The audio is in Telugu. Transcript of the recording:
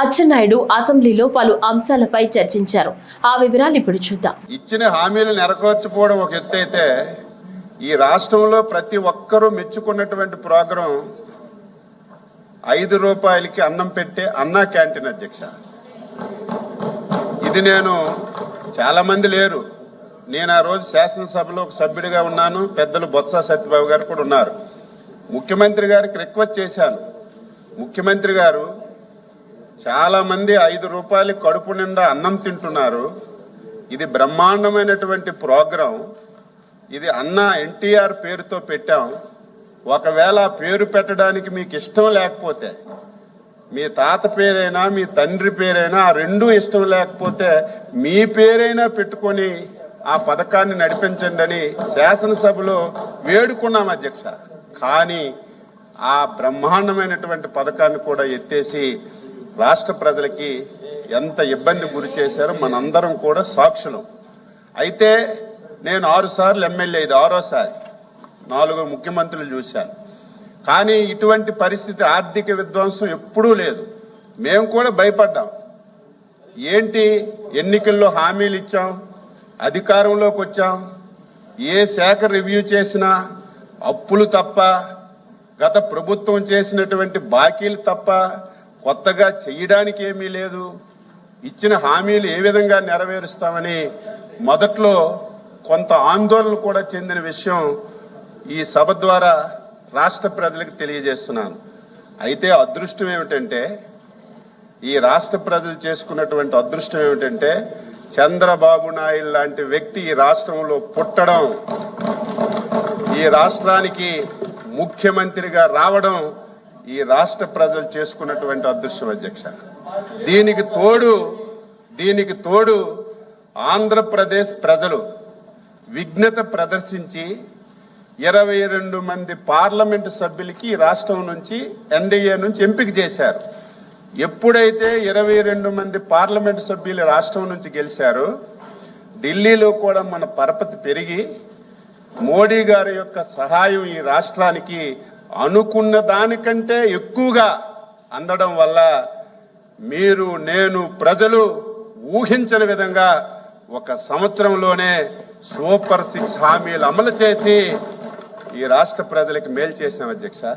అచ్చెన్నాయుడు అసెంబ్లీలో పలు అంశాలపై చర్చించారు. ఆ వివరాలు ఇప్పుడు చూద్దాం. ఇచ్చిన హామీలు నెరవేర్చకపోవడం ఒక ఎత్తు అయితే, ఈ రాష్ట్రంలో ప్రతి ఒక్కరూ మెచ్చుకున్నటువంటి ప్రోగ్రాం 5 రూపాయలకి అన్నం పెట్టే అన్నా క్యాంటీన్ అధ్యక్ష. ఇది చాలా మంది లేరు. నేను ఆ రోజు శాసనసభలో ఒక సభ్యుడిగా ఉన్నాను. పెద్దలు బొత్స సత్యబాబు గారు కూడా ఉన్నారు. ముఖ్యమంత్రి గారికి రిక్వెస్ట్ చేశాను. ముఖ్యమంత్రి గారు, చాలా మంది 5 రూపాయలు కడుపు నిండా అన్నం తింటున్నారు. ఇది బ్రహ్మాండమైనటువంటి ప్రోగ్రాం. ఇది అన్నా ఎన్టీఆర్ పేరుతో పెట్టాం. ఒకవేళ పేరు పెట్టడానికి మీకు ఇష్టం లేకపోతే, మీ తాత పేరైనా మీ తండ్రి పేరైనా ఆ రెండూ ఇష్టం లేకపోతే మీ పేరైనా పెట్టుకొని ఆ పథకాన్ని నడిపించండి అని శాసనసభలో వేడుకున్నాం అధ్యక్ష. కానీ ఆ బ్రహ్మాండమైనటువంటి పథకాన్ని కూడా ఎత్తేసి రాష్ట్ర ప్రజలకి ఎంత ఇబ్బంది గురి చేశారో మనందరం కూడా సాక్షులం. అయితే నేను 6 సార్లు ఎమ్మెల్యే, ఇది 6వసారి, 4 ముఖ్యమంత్రులు చూశాను. కానీ ఇటువంటి పరిస్థితి, ఆర్థిక విధ్వంసం ఎప్పుడూ లేదు. మేము కూడా భయపడ్డాం. ఏంటి, ఎన్నికల్లో హామీలు ఇచ్చాం, అధికారంలోకి వచ్చాం, ఏ శాఖ రివ్యూ చేసినా అప్పులు తప్ప, గత ప్రభుత్వం చేసినటువంటి బాకీలు తప్ప కొత్తగా చేయడానికి ఏమీ లేదు. ఇచ్చిన హామీలు ఏ విధంగా నెరవేరుస్తామని మొదట్లో కొంత ఆందోళన కూడా చెందిన విషయం ఈ సభ ద్వారా రాష్ట్ర ప్రజలకు తెలియజేస్తున్నాను. అయితే అదృష్టం ఏమిటంటే, ఈ రాష్ట్ర ప్రజలు చేసుకున్నటువంటి అదృష్టం ఏమిటంటే, చంద్రబాబు నాయుడు లాంటి వ్యక్తి ఈ రాష్ట్రంలో పుట్టడం, ఈ రాష్ట్రానికి ముఖ్యమంత్రిగా రావడం ఈ రాష్ట్ర ప్రజలు చేసుకున్నటువంటి అదృష్టం అధ్యక్ష. దీనికి తోడు ఆంధ్రప్రదేశ్ ప్రజలు విఘ్నత ప్రదర్శించి 22 మంది పార్లమెంటు సభ్యులకి ఈ రాష్ట్రం నుంచి, ఎన్డీఏ నుంచి ఎంపిక చేశారు. ఎప్పుడైతే 22 మంది పార్లమెంటు సభ్యులు రాష్ట్రం నుంచి గెలిచారో, ఢిల్లీలో కూడా మన పరపతి పెరిగి మోడీ గారి యొక్క సహాయం ఈ రాష్ట్రానికి అనుకున్న దానికంటే ఎక్కువగా అందడం వల్ల మీరు, నేను, ప్రజలు ఊహించని విధంగా 1 సంవత్సరంలోనే సూపర్ 6 హామీలు అమలు చేసి ఈ రాష్ట్ర ప్రజలకు మేలు చేశాం అధ్యక్ష.